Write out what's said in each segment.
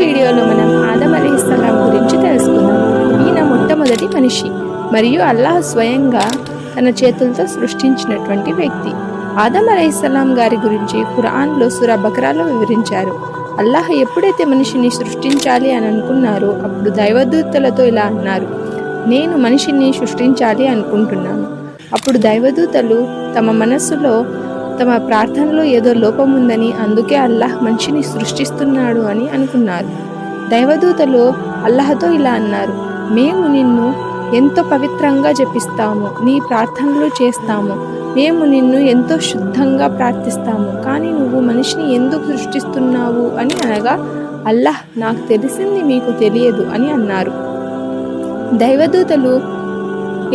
వీడియోలో మనం ఆదం అలైహిస్సలాం గురించి తెలుసుకుందాం. ఈయన మొట్టమొదటి మనిషి మరియు అల్లాహ్ స్వయంగా తన చేతులతో సృష్టించినటువంటి వ్యక్తి. ఆదం అలైహిస్సలాం గారి గురించి ఖురాన్లో సూరా బకరాలో వివరించారు. అల్లాహ్ ఎప్పుడైతే మనిషిని సృష్టించాలి అని అనుకున్నారో అప్పుడు దైవదూతలతో ఇలా అన్నారు, నేను మనిషిని సృష్టించాలి అనుకుంటున్నాను. అప్పుడు దైవదూతలు తమ మనస్సులో తమ ప్రార్థనలో ఏదో లోపం ఉందని, అందుకే అల్లాహ్ మనిషిని సృష్టిస్తున్నాడు అని అనుకున్నారు. దైవదూతలు అల్లాహ్తో ఇలా అన్నారు, మేము నిన్ను ఎంతో పవిత్రంగా జపిస్తాము, నీ ప్రార్థనలు చేస్తాము, మేము నిన్ను ఎంతో శుద్ధంగా ప్రార్థిస్తాము, కానీ నువ్వు మనిషిని ఎందుకు సృష్టిస్తున్నావు అని అనగా అల్లాహ్, నాకు తెలిసింది మీకు తెలియదు అని అన్నారు. దైవదూతలు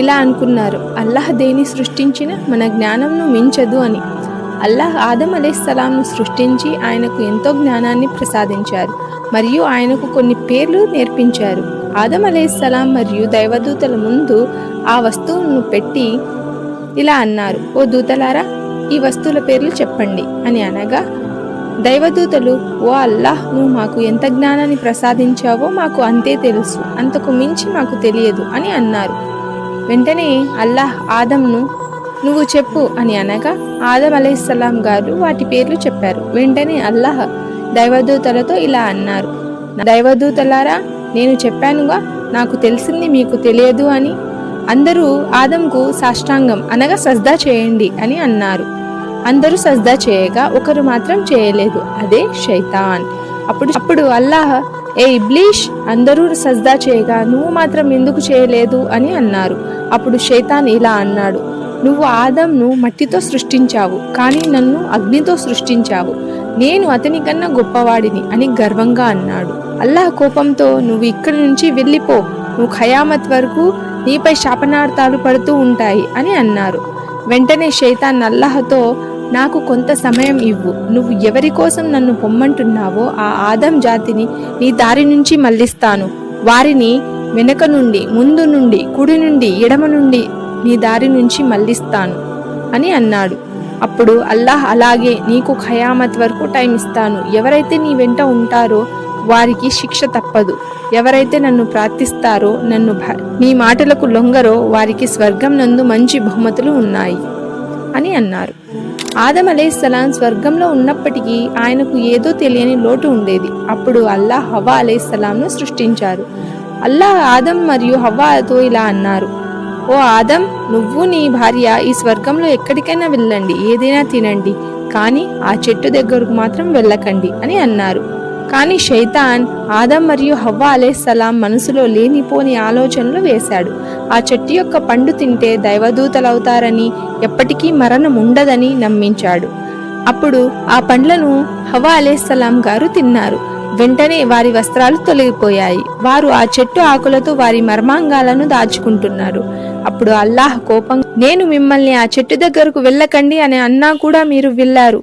ఇలా అనుకున్నారు, అల్లాహ్ దేని సృష్టించినా మన జ్ఞానంను మించదు అని. అల్లాహ్ ఆదం అలైహిస్సలాంను సృష్టించి ఆయనకు ఎంతో జ్ఞానాన్ని ప్రసాదించారు మరియు ఆయనకు కొన్ని పేర్లు నేర్పించారు. ఆదం అలైహిస్సలాం మరియు దైవదూతల ముందు ఆ వస్తువులను పెట్టి ఇలా అన్నారు, ఓ దూతలారా, ఈ వస్తువుల పేర్లు చెప్పండి అని అనగా దైవదూతలు, ఓ అల్లాహ్, నువ్వు మాకు ఎంత జ్ఞానాన్ని ప్రసాదించావో మాకు అంతే తెలుసు, అంతకు మించి మాకు తెలియదు అని అన్నారు. వెంటనే అల్లాహ్ ఆదంను నువ్వు చెప్పు అని అనగా ఆదం అలైహిస్సలాం గారు వాటి పేర్లు చెప్పారు. వెంటనే అల్లాహ్ దైవదూతలతో ఇలా అన్నారు, దైవదూతలారా, నేను చెప్పానుగా, నాకు తెలిసింది మీకు తెలియదు అని. అందరూ ఆదంకు సాష్టాంగం అనగా సజ్దా చేయండి అని అన్నారు. అందరూ సజ్దా చేయగా ఒకరు మాత్రం చేయలేదు, అదే శైతాన్. అప్పుడు అల్లాహ్, ఏ ఇబ్లీష్, అందరూ సజ్దా చేయగా నువ్వు మాత్రం ఎందుకు చేయలేదు అని అన్నారు. అప్పుడు శైతాన్ ఇలా అన్నాడు, నువ్వు ఆదంను మట్టితో సృష్టించావు, కానీ నన్ను అగ్నితో సృష్టించావు, నేను అతని కన్నా గొప్పవాడిని అని గర్వంగా అన్నాడు. అల్లాహ్ కోపంతో, నువ్వు ఇక్కడి నుంచి వెళ్ళిపో, నువ్వు ఖయామత్ వరకు నీపై శాపనార్థాలు పడుతూ ఉంటాయి అని అన్నారు. వెంటనే శైతాన్ అల్లాహ్తో, నాకు కొంత సమయం ఇవ్వు, నువ్వు ఎవరి కోసం నన్ను పొమ్మంటున్నావో ఆ ఆదం జాతిని నీ దారి నుంచి మళ్లిస్తాను, వారిని వెనక నుండి, ముందు నుండి, కుడి నుండి, ఎడమ నుండి నీ దారి నుంచి మళ్లిస్తాను అని అన్నాడు. అప్పుడు అల్లాహ్, అలాగే, నీకు ఖయామత్ వరకు టైం ఇస్తాను, ఎవరైతే నీ వెంట ఉంటారో వారికి శిక్ష తప్పదు, ఎవరైతే నన్ను ప్రార్థిస్తారో, నీ మాటలకు లొంగరో వారికి స్వర్గం నందు మంచి బహుమతులు ఉన్నాయి అని అన్నారు. ఆదం అలైహిస్సలాం స్వర్గంలో ఉన్నప్పటికీ ఆయనకు ఏదో తెలియని లోటు ఉండేది. అప్పుడు అల్లాహ్ హవ్వా అలైహిస్సలాంను సృష్టించారు. అల్లాహ్ ఆదం మరియు హవ్వాతో ఇలా అన్నారు, ఓ ఆదం, నువ్వు నీ భార్య ఈ స్వర్గంలో ఎక్కడికైనా వెళ్ళండి, ఏదైనా తినండి, కానీ ఆ చెట్టు దగ్గరకు మాత్రం వెళ్ళకండి అని అన్నారు. కానీ శైతాన్ ఆదం మరియు హవ్వా అలైహిస్సలాం మనసులో లేనిపోని ఆలోచనలు వేశాడు. ఆ చెట్టు యొక్క పండు తింటే దైవదూతలవుతారని, ఎప్పటికీ మరణం ఉండదని నమ్మించాడు. అప్పుడు ఆ పండ్లను హవ్వా అలైహిస్సలాం గారు తిన్నారు. వెంటనే వారి వస్త్రాలు తొలగిపోయాయి. వారు ఆ చెట్టు ఆకులతో వారి మర్మాంగాలను దాచుకుంటున్నారు. అప్పుడు అల్లాహ్ కోపం, నేను మిమ్మల్ని ఆ చెట్టు దగ్గరకు వెళ్ళకండి అని అన్నా కూడా మీరు వెళ్ళారు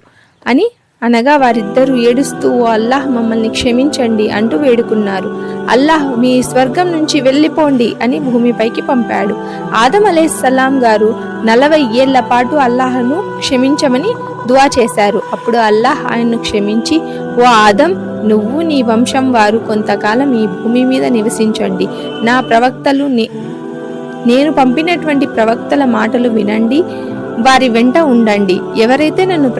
అని అనగా వారిద్దరూ ఏడుస్తూ, ఓ అల్లాహ్, మమ్మల్ని క్షమించండి అంటూ వేడుకున్నారు. అల్లాహ్, మీ స్వర్గం నుంచి వెళ్ళిపోండి అని భూమిపైకి పంపాడు. ఆదం అలైహిస్సలాం గారు 40 ఏళ్ల పాటు అల్లాహ్ను క్షమించమని దువా చేశారు. అప్పుడు అల్లాహ్ ఆయన్ను క్షమించి, ఓ ఆదం, నువ్వు నీ వంశం వారు కొంతకాలం ఈ భూమి మీద నివసించండి, నా ప్రవక్తలు నేను పంపినటువంటి ప్రవక్తల మాటలు వినండి, వారి వెంట ఉండండి, ఎవరైతే నన్ను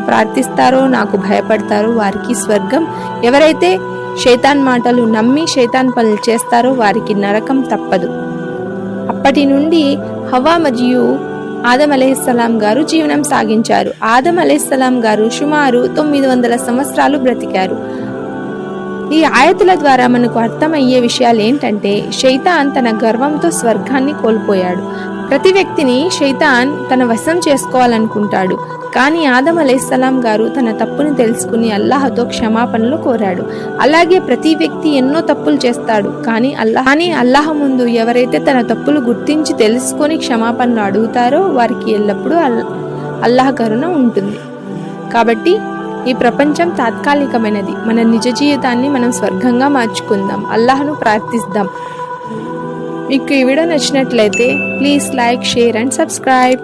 ప్రార్థిస్తారో నాకు భయపడతారో వారికి స్వర్గం, ఎవరైతే శైతాన్ మాటలు నమ్మి శైతాన్ పనులు చేస్తారో వారికి నరకం తప్పదు. అప్పటి నుండి హవ్వా మరియు ఆదం అలైహిస్సలాం గారు జీవనం సాగించారు. ఆదం అలైహిస్సలాం గారు సుమారు 900 సంవత్సరాలు బ్రతికారు. ఈ ఆయతుల ద్వారా మనకు అర్థమయ్యే విషయాలు ఏంటంటే, శైతాన్ తన గర్వంతో స్వర్గాన్ని కోల్పోయాడు. ప్రతి వ్యక్తిని శైతాన్ తన వశం చేసుకోవాలనుకుంటాడు. కానీ ఆదం అలైహిస్సలాం గారు తన తప్పును తెలుసుకుని అల్లాహ్తో క్షమాపణలు కోరాడు. అలాగే ప్రతి వ్యక్తి ఎన్నో తప్పులు చేస్తాడు, కానీ అల్లాహ్ ముందు ఎవరైతే తన తప్పులు గుర్తించి తెలుసుకొని క్షమాపణలు అడుగుతారో వారికి ఎల్లప్పుడూ అల్లాహ్ కరుణ ఉంటుంది. కాబట్టి ఈ ప్రపంచం తాత్కాలికమైనది. మన నిజ జీవితాన్ని మనం స్వర్గంగా మార్చుకుందాం. అల్లాహ్ను ప్రార్థిద్దాం. మీకు ఈ వీడియో నచ్చినట్లయితే please like, share and subscribe.